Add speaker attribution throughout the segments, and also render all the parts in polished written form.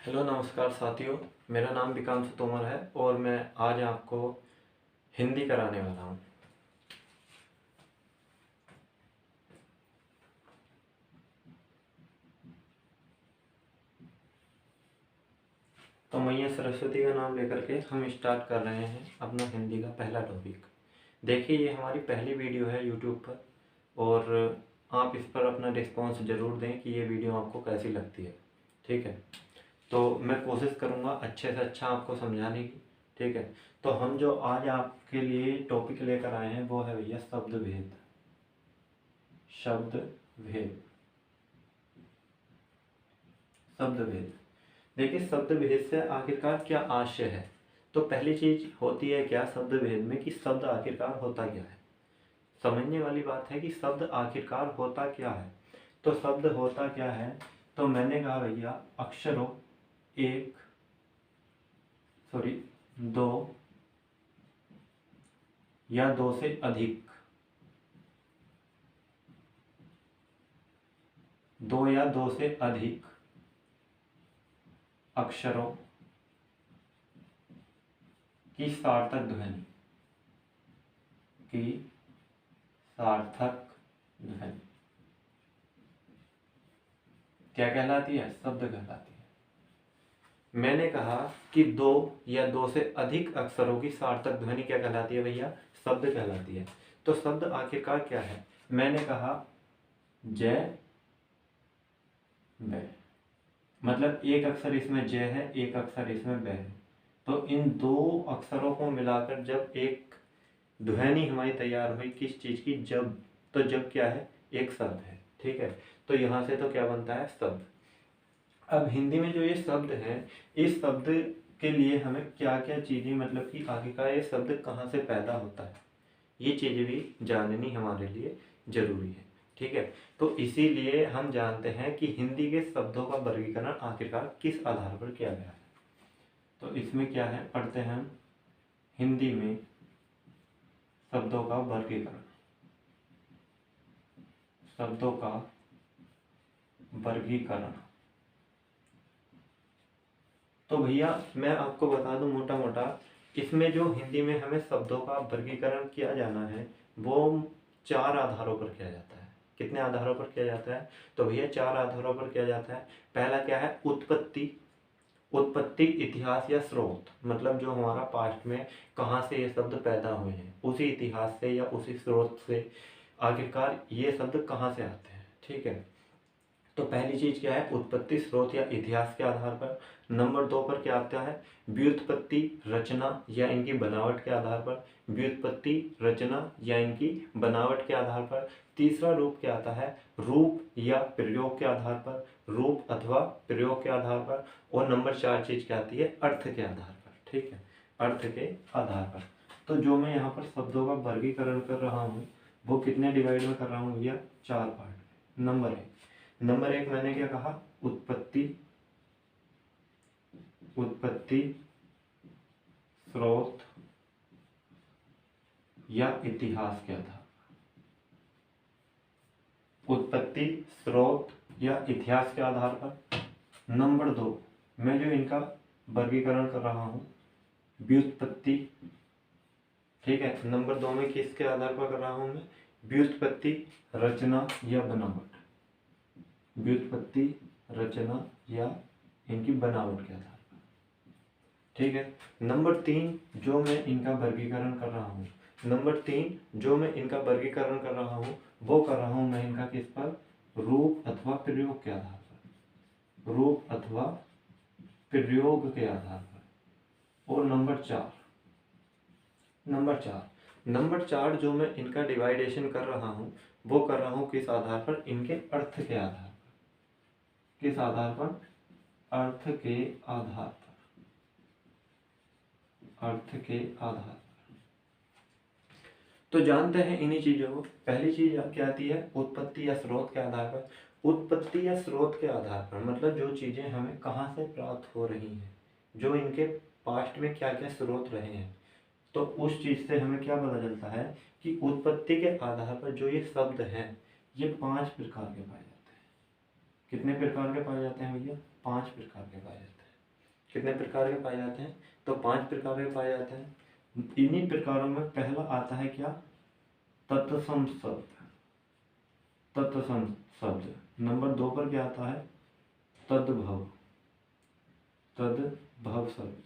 Speaker 1: Hello नमस्कार साथियों। मेरा नाम विकांशु तोमर है और मैं आज आपको हिंदी कराने वाला हूँ। तो मैया सरस्वती का नाम लेकर के हम स्टार्ट कर रहे हैं अपना हिंदी का पहला टॉपिक। देखिए, ये हमारी पहली वीडियो है यूट्यूब पर और आप इस पर अपना रिस्पॉन्स ज़रूर दें कि ये वीडियो आपको कैसी लगती है। ठीक है, तो मैं कोशिश करूँगा अच्छे से अच्छा आपको समझाने की। ठीक है, तो हम जो आज आपके लिए टॉपिक लेकर आए हैं वो है भैया शब्द भेद। शब्द भेद। शब्द भेद। देखिए, शब्द भेद से आखिरकार क्या आशय है। तो पहली चीज होती है क्या शब्द भेद में कि शब्द आखिरकार होता क्या है। समझने वाली बात है कि शब्द आखिरकार होता क्या है। तो शब्द होता क्या है, तो मैंने कहा भैया अक्षरों एक सॉरी दो या दो से अधिक, दो या दो से अधिक अक्षरों की सार्थक ध्वनि की सार्थक ध्वनि क्या कहलाती है? शब्द कहलाती है। मैंने कहा कि दो या दो से अधिक अक्षरों की सार्थक ध्वनि क्या कहलाती है भैया? शब्द कहलाती है। तो शब्द आखिरकार क्या है? मैंने कहा जय बै, मतलब एक अक्षर इसमें जय है, एक अक्षर इसमें बै है। तो इन दो अक्षरों को मिलाकर जब एक ध्वनि हमारी तैयार हुई किस चीज की? जब। तो जब क्या है? एक शब्द है। ठीक है, तो यहां से तो क्या बनता है? शब्द। अब हिंदी में जो ये शब्द है, इस शब्द के लिए हमें क्या क्या चीजें, मतलब कि आखिरकार ये शब्द कहाँ से पैदा होता है, ये चीजें भी जाननी हमारे लिए जरूरी है। ठीक है, तो इसीलिए हम जानते हैं कि हिंदी के शब्दों का वर्गीकरण आखिरकार किस आधार पर किया गया है। तो इसमें क्या है, पढ़ते हैं हम हिंदी में शब्दों का वर्गीकरण। शब्दों का वर्गीकरण। तो भैया मैं आपको बता दूं मोटा मोटा, इसमें जो हिंदी में हमें शब्दों का वर्गीकरण किया जाना है वो चार आधारों पर किया जाता है। कितने आधारों पर किया जाता है? तो भैया चार आधारों पर किया जाता है। पहला क्या है? उत्पत्ति। उत्पत्ति, इतिहास या स्रोत, मतलब जो हमारा पास्ट में कहाँ से ये शब्द पैदा हुए हैं, उसी इतिहास से या उसी स्रोत से आखिरकार ये शब्द कहाँ से आते हैं। ठीक है, तो पहली चीज क्या है? उत्पत्ति, स्रोत या इतिहास के आधार पर। नंबर दो पर क्या आता है? व्युत्पत्ति, रचना या इनकी बनावट के आधार पर। व्युत्पत्ति, रचना या इनकी बनावट के आधार पर। तीसरा रूप क्या आता है? रूप या प्रयोग के आधार पर, रूप अथवा प्रयोग के आधार पर। और नंबर चार चीज क्या आती है? अर्थ के आधार पर। ठीक है, अर्थ के आधार पर। तो जो मैं यहाँ पर शब्दों का वर्गीकरण कर रहा हूँ वो कितने डिवाइड में कर रहा हूँ भैया? चार पार्ट। नंबर एक मैंने क्या कहा? उत्पत्ति। उत्पत्ति, स्रोत या इतिहास के आधार। उत्पत्ति, स्रोत या इतिहास के आधार पर। नंबर दो मैं जो इनका वर्गीकरण कर रहा हूं, व्युत्पत्ति। ठीक है, नंबर दो में किसके आधार पर कर रहा हूं मैं? व्युत्पत्ति, रचना या बनावट। व्युत्पत्ति, रचना या इनकी बनावट के आधार पर। ठीक है, नंबर तीन जो मैं इनका वर्गीकरण कर रहा हूँ, नंबर तीन जो मैं इनका वर्गीकरण कर रहा हूँ वो कर रहा हूँ मैं इनका किस पर? रूप अथवा प्रयोग के आधार पर। रूप अथवा प्रयोग के आधार पर। और नंबर चार जो मैं इनका डिवाइडेशन कर रहा हूँ वो कर रहा हूँ किस आधार पर? इनके अर्थ के आधार पर। किस आधार पर? अर्थ के आधार पर। अर्थ के आधार पर। तो जानते हैं इन्हीं चीजों को। पहली चीज क्या आती है? उत्पत्ति या स्रोत के आधार पर। उत्पत्ति या स्रोत के आधार पर मतलब जो चीजें हमें कहाँ से प्राप्त हो रही हैं, जो इनके पास्ट में क्या क्या स्रोत रहे हैं, तो उस चीज से हमें क्या पता चलता है कि उत्पत्ति के आधार पर जो ये शब्द हैं ये पांच प्रकार के पाए जाते हैं। कितने प्रकार के पाए जाते हैं भैया? पांच प्रकार के पाए जाते हैं। कितने प्रकार के पाए जाते हैं? तो 5 प्रकार के पाए जाते हैं। इन्हीं प्रकारों में पहला आता है क्या? तत्सम शब्द। तत्सम शब्द। नंबर 2 पर क्या आता है? तद्भव। तद्भव शब्द।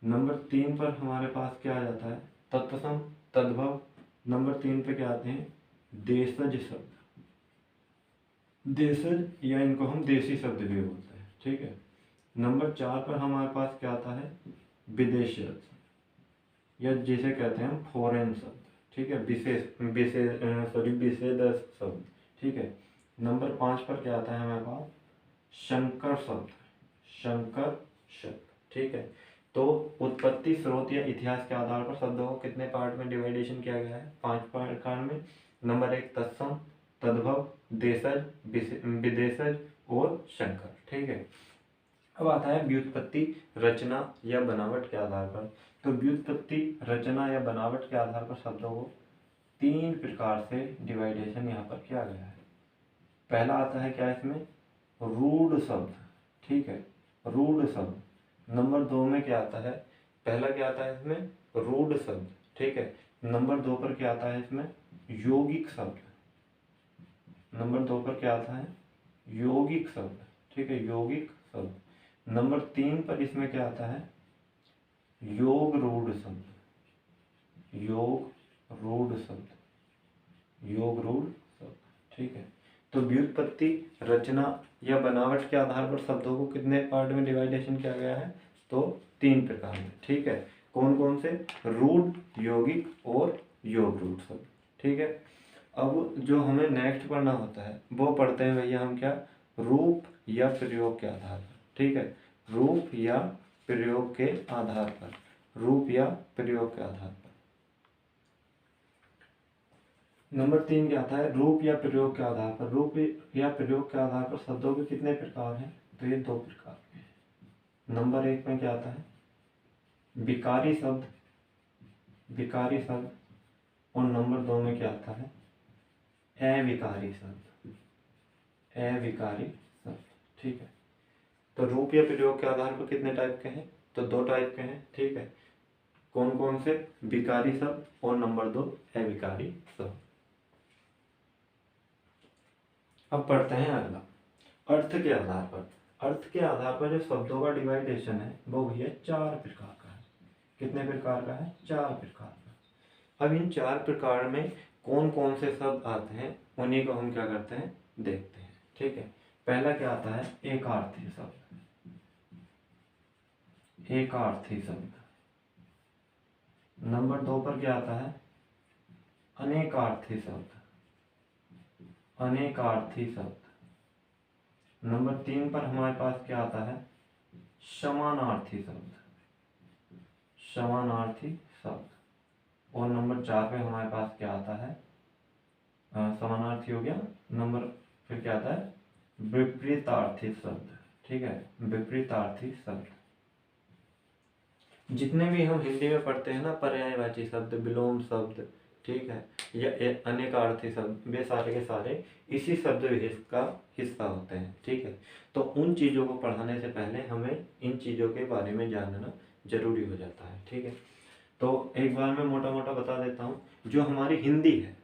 Speaker 1: नंबर 3 पर हमारे पास क्या आ जाता है? तत्सम, तद्भव। नंबर 3 पे क्या आते हैं? देशज शब्द। देशज या इनको हम देसी शब्द भी बोलते हैं, ठीक है। नंबर 4 पर हमारे पास क्या आता है? विदेशज, या जिसे कहते हैं हम फॉरेन शब्द, ठीक है। विशेष शब्द, ठीक है। नंबर 5 पर क्या आता है हमारे पास? शंकर शब्द। शंकर शब्द, ठीक है। तो उत्पत्ति, स्रोत या इतिहास के आधार पर शब्दों को कितने पार्ट में डिवाइडेशन किया गया है? 5 प्रकार में। नंबर 1 तत्सम, तद्भव, देशज, विदेशज और शंकर, ठीक है। अब आता है व्युत्पत्ति, रचना या बनावट के आधार पर। तो व्युत्पत्ति, रचना या बनावट के आधार पर शब्दों को 3 प्रकार से डिवाइडेशन यहाँ पर किया गया है। पहला आता है क्या इसमें? रूढ़ शब्द, ठीक है, रूढ़ शब्द। नंबर 2 में क्या आता है? पहला क्या आता है इसमें? रूढ़ शब्द, ठीक है। नंबर 2 पर क्या आता है इसमें? यौगिक शब्द। नंबर 2 पर क्या आता है? यौगिक शब्द, ठीक है, यौगिक शब्द। नंबर 3 पर इसमें क्या आता है? योग रूढ़ शब्द। योग रूढ़ शब्द, योग रूढ़ शब्द, ठीक है। तो व्युत्पत्ति, रचना या बनावट के आधार पर शब्दों को कितने पार्ट में डिवाइडेशन किया गया है? तो 3 प्रकार में, ठीक है। कौन कौन से? रूढ़, यौगिक और योग रूढ़ शब्द, ठीक है। अब जो हमें नेक्स्ट पढ़ना होता है वो पढ़ते हैं भैया हम क्या? रूप या प्रयोग के आधार पर, ठीक है। रूप या प्रयोग के आधार पर, रूप या प्रयोग के आधार पर। नंबर 3 क्या आता है? रूप या प्रयोग के आधार पर। रूप या प्रयोग के आधार पर शब्दों के कितने प्रकार हैं? तो ये 2 प्रकार के हैं। नंबर 1 में क्या आता है? विकारी शब्द, विकारी शब्द। और नंबर 2 में क्या आता है? अविकारी शब्द, अविकारी शब्द, ठीक है। तो रूप या प्रयोग के आधार पर कितने टाइप के हैं? तो 2 टाइप के हैं, ठीक है। कौन कौन से? विकारी शब्द और नंबर 2 अविकारी शब्द। अब पढ़ते हैं अगला, अर्थ के आधार पर। अर्थ के आधार पर जो शब्दों का डिवाइडेशन है वो भैया 4 प्रकार का है। कितने प्रकार का है? 4 प्रकार का। अब इन 4 प्रकार में कौन कौन से शब्द आते हैं उन्हीं को हम क्या करते हैं? देखते हैं, ठीक है। पहला क्या आता है? एकार्थी शब्द। एकार्थी शब्द। नंबर 2 पर क्या आता है? अनेकार्थी शब्द। अनेकार्थी शब्द। नंबर 3 पर हमारे पास क्या आता है? समानार्थी शब्द। समानार्थी शब्द। और नंबर 4 पे हमारे पास क्या आता है? समानार्थी हो गया। नंबर फिर क्या आता है? विपरीतार्थी शब्द, ठीक है, विपरीतार्थी शब्द। जितने भी हम हिंदी में पढ़ते हैं ना, पर्यायवाची शब्द, विलोम शब्द, ठीक है, या अनेकार्थी शब्द, वे सारे के सारे इसी शब्द विशेष का हिस्सा होते हैं, ठीक है। तो उन चीज़ों को पढ़ाने से पहले हमें इन चीज़ों के बारे में जानना जरूरी हो जाता है, ठीक है। तो एक बार मैं मोटा मोटा बता देता हूँ। जो हमारी हिंदी है,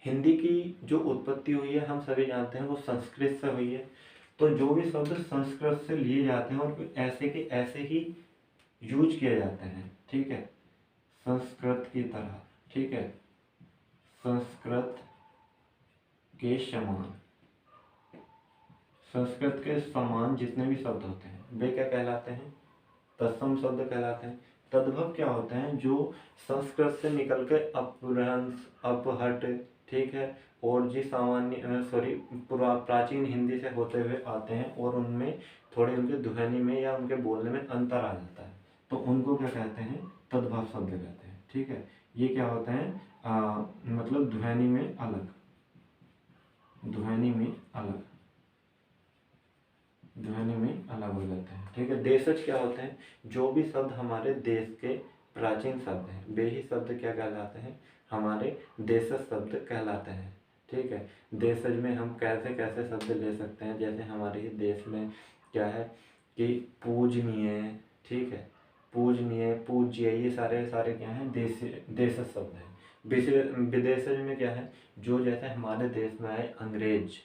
Speaker 1: हिंदी की जो उत्पत्ति हुई है हम सभी जानते हैं वो संस्कृत से हुई है। तो जो भी शब्द संस्कृत से लिए जाते हैं और ऐसे के ऐसे ही यूज किए जाते हैं, ठीक है, संस्कृत की तरह, ठीक है, संस्कृत के समान, संस्कृत के समान जितने भी शब्द होते हैं वे क्या कहलाते हैं? तत्सम शब्द कहलाते हैं। तद्भव क्या होते हैं? जो संस्कृत से निकल के अपभ्रंश, अपहट, ठीक है, और जी सामान्य प्राचीन हिंदी से होते हुए आते हैं और उनमें थोड़े उनके ध्वनि में या उनके बोलने में अंतर आ जाता है, तो उनको क्या कहते हैं? तद्भव शब्द कहते हैं, ठीक है। ये क्या होते हैं? मतलब ध्वनि में अलग, ध्वनि में अलग, ध्वनि में अलग हो जाते हैं, ठीक है। देशज क्या होते हैं? जो भी शब्द हमारे देश के प्राचीन शब्द हैं वे ही शब्द क्या कहलाते हैं? हमारे देशज शब्द कहलाते हैं, ठीक है। देशज में हम कैसे कैसे शब्द ले सकते हैं, जैसे हमारे ही देश में क्या है कि पूजनीय, ठीक है, पूजनीय, पूज्य, ये सारे सारे क्या हैं, देशज शब्द हैं। विदेशज में क्या है, जो जैसे हमारे देश में आए अंग्रेज,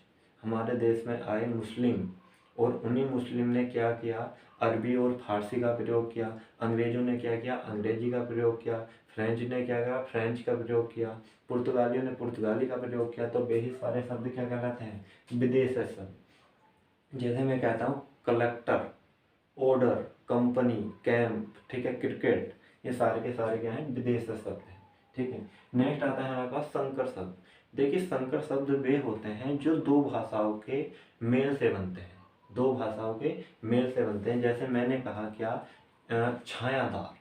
Speaker 1: हमारे देश में आए मुस्लिम, और उन्हीं मुस्लिम ने क्या किया, अरबी और फारसी का प्रयोग किया। अंग्रेजों ने क्या किया, अंग्रेजी का प्रयोग किया। फ्रेंच ने क्या किया, फ्रेंच का प्रयोग किया। पुर्तगालियों ने पुर्तगाली का प्रयोग किया। तो वही सारे शब्द क्या कहलाते हैं, विदेशज शब्द। जैसे मैं कहता हूँ कलेक्टर, ऑर्डर, कंपनी, कैंप, ठीक है, क्रिकेट, ये सारे के सारे क्या हैं, विदेशज शब्द हैं, ठीक है। नेक्स्ट आता है हमारे पास संकर शब्द। देखिए संकर शब्द वे होते हैं जो दो भाषाओं के मेल से बनते हैं, दो भाषाओं के मेल से बनते हैं। जैसे मैंने कहा क्या, छायादार,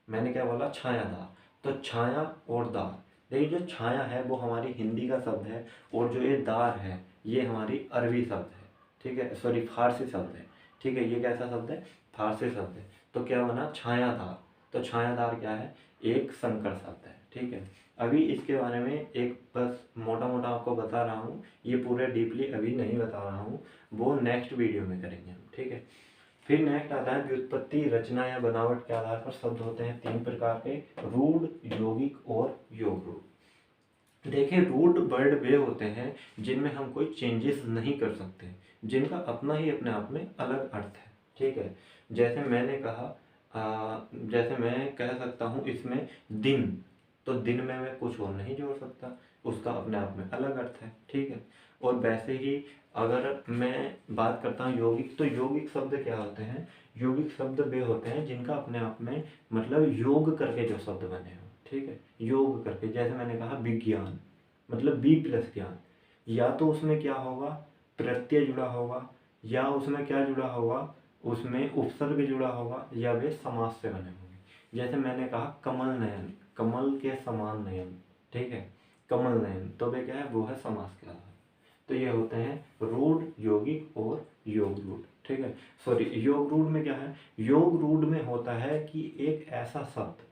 Speaker 1: मैंने क्या बोला, छायादार। तो छाया और दार, देखिए जो छाया है वो हमारी हिंदी का शब्द है, और जो ये दार है ये हमारी अरबी शब्द है, ठीक है, सॉरी फारसी शब्द है, ठीक है। ये कैसा शब्द है, फारसी शब्द है। तो क्या बना, छायादार। तो छायादार क्या है, एक संकर शब्द है, ठीक है। अभी इसके बारे में एक बस मोटा मोटा आपको बता रहा हूँ, ये पूरे डीपली अभी नहीं बता रहा हूँ, वो नेक्स्ट वीडियो में करेंगे हम, ठीक है। फिर नेक्स्ट आता है व्युत्पत्ति, रचना या बनावट के आधार पर शब्द होते हैं तीन प्रकार के, रूढ़, यौगिक और योग रूढ़। देखिए रूढ़ वर्ड वे होते हैं जिनमें हम कोई चेंजेस नहीं कर सकते, जिनका अपना ही अपने आप में अलग अर्थ है, ठीक है। जैसे मैंने कहा, जैसे मैं कह सकता हूँ इसमें दिन, तो दिन में मैं कुछ और नहीं जोड़ सकता, उसका अपने आप में अलग अर्थ है, ठीक है। और वैसे ही अगर मैं बात करता हूँ यौगिक, तो यौगिक शब्द क्या होते हैं, यौगिक शब्द वे होते हैं जिनका अपने आप में मतलब योग करके जो शब्द बने हो, ठीक है, योग करके। जैसे मैंने कहा विज्ञान, मतलब बी प्लस ज्ञान, या तो उसमें क्या होगा, प्रत्यय जुड़ा होगा, या उसमें क्या जुड़ा होगा, उसमें उपसर्ग जुड़ा होगा, या वे समास से बने होंगे। जैसे मैंने कहा कमल नयन, कमल के समान नयन, ठीक है, कमल नयन, तो वे क्या है, वो है समास के आधार। तो ये होते हैं रूढ़, यौगिक और योग रूढ़, ठीक है। सॉरी, योग रूढ़ में क्या है, योग रूढ़ में होता है कि एक ऐसा शब्द,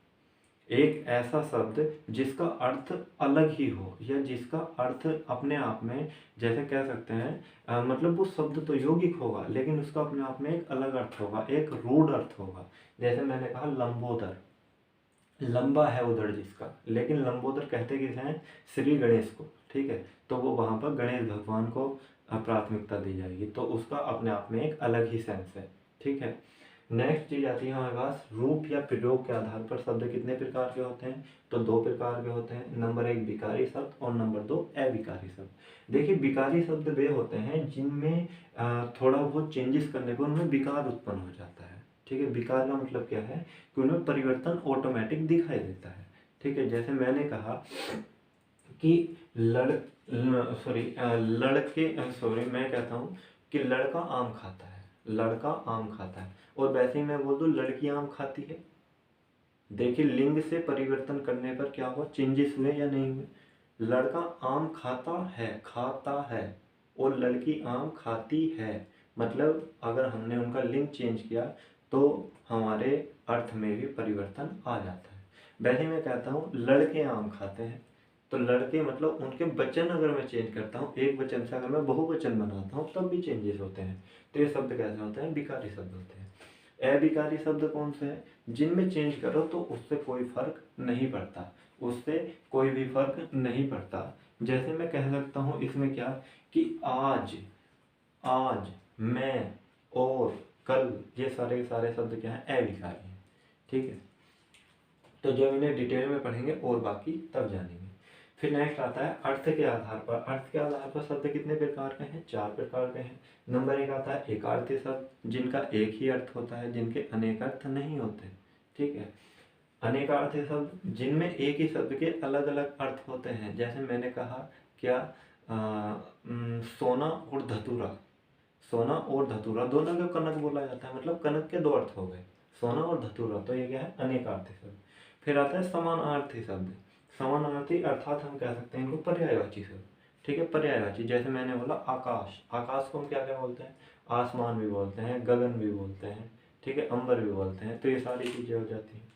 Speaker 1: एक ऐसा शब्द जिसका अर्थ अलग ही हो, या जिसका अर्थ अपने आप में, जैसे कह सकते हैं मतलब वो शब्द तो यौगिक होगा लेकिन उसका अपने आप में एक अलग अर्थ होगा, एक रूढ़ अर्थ होगा। जैसे मैंने कहा लंबोदर, लंबा है उधड़ जिसका, लेकिन लंबोदर कहते किसे हैं, श्री गणेश को, ठीक है। तो वो वहाँ पर गणेश भगवान को प्राथमिकता दी जाएगी, तो उसका अपने आप में एक अलग ही सेंस है, ठीक है। नेक्स्ट चीज आती है हमारे पास, रूप या प्रयोग के आधार पर शब्द कितने प्रकार के होते हैं, तो दो प्रकार के होते हैं। नंबर एक विकारी शब्द और नंबर दो अविकारी शब्द। देखिए विकारी शब्द वे होते हैं जिनमें थोड़ा बहुत चेंजेस करने पर उनमें विकार उत्पन्न हो जाता है, ठीक है। विकार का मतलब क्या है कि उनमें परिवर्तन ऑटोमेटिक दिखाई देता है, ठीक है। जैसे मैंने कहा कि लड़के, सॉरी मैं कहता हूँ कि लड़का आम खाता है, लड़का आम खाता है, और वैसे ही मैं बोल दूँ लड़की आम खाती है। देखिए लिंग से परिवर्तन करने पर क्या हुआ, चेंजेस हुए या नहीं हुए। लड़का आम खाता है, खाता है, और लड़की आम खाती है, मतलब अगर हमने उनका लिंग चेंज किया तो हमारे अर्थ में भी परिवर्तन आ जाता है। वैसे मैं कहता हूँ लड़के आम खाते हैं, तो लड़के मतलब उनके वचन अगर मैं चेंज करता हूँ, एक वचन से अगर मैं बहुवचन बनाता हूँ तब भी चेंजेस होते हैं। तो ये शब्द कैसे होते हैं, विकारी शब्द होते हैं। अविकारी शब्द कौन से हैं, जिनमें चेंज करो तो उससे कोई फर्क नहीं पड़ता, उससे कोई भी फर्क नहीं पड़ता। जैसे मैं कह सकता हूँ इसमें क्या, कि आज, आज, मैं, और, कल, ये सारे के सारे शब्द क्या हैं, अविकारी हैं, ठीक है। तो जब इन्हें डिटेल में पढ़ेंगे और बाकी तब जानेंगे। फिर नेक्स्ट आता है अर्थ के आधार पर। अर्थ के आधार पर शब्द कितने प्रकार के हैं, चार प्रकार के हैं। नंबर एक आता है एकार्थी शब्द, जिनका एक ही अर्थ होता है, जिनके अनेक अर्थ नहीं होते, ठीक है। अनेकार्थी शब्द जिनमें एक ही शब्द के अलग अलग अर्थ होते हैं। जैसे मैंने कहा क्या, सोना और धतूरा, सोना और धतूरा दोनों को कनक बोला जाता है, मतलब कनक के दो अर्थ हो गए, सोना और धतूरा, तो ये क्या है, अनेकार्थी शब्द। फिर आता है समानार्थी शब्द। समानार्थी अर्थात हम कह सकते हैं इनको पर्यायवाची शब्द, ठीक है, पर्यायवाची। जैसे मैंने बोला आकाश, आकाश को हम क्या क्या बोलते हैं, आसमान भी बोलते हैं, गगन भी बोलते हैं, ठीक है, अंबर भी बोलते हैं। तो ये सारी चीजें हो जाती हैं।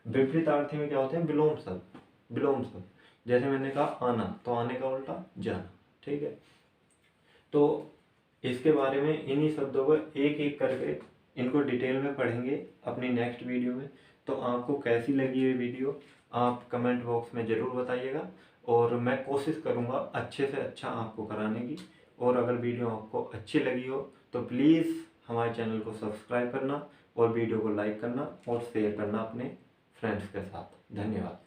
Speaker 1: विपरीतार्थी में क्या होते हैं, विलोम शब्द, विलोम शब्द। जैसे मैंने कहा आना, तो आने का उल्टा जाना, ठीक है। तो इसके बारे में इन्हीं शब्दों को एक एक करके इनको डिटेल में पढ़ेंगे अपनी नेक्स्ट वीडियो में। तो आपको कैसी लगी ये वीडियो आप कमेंट बॉक्स में ज़रूर बताइएगा, और मैं कोशिश करूँगा अच्छे से अच्छा आपको कराने की। और अगर वीडियो आपको अच्छी लगी हो तो प्लीज़ हमारे चैनल को सब्सक्राइब करना और वीडियो को लाइक करना और शेयर करना अपने फ्रेंड्स के साथ। धन्यवाद।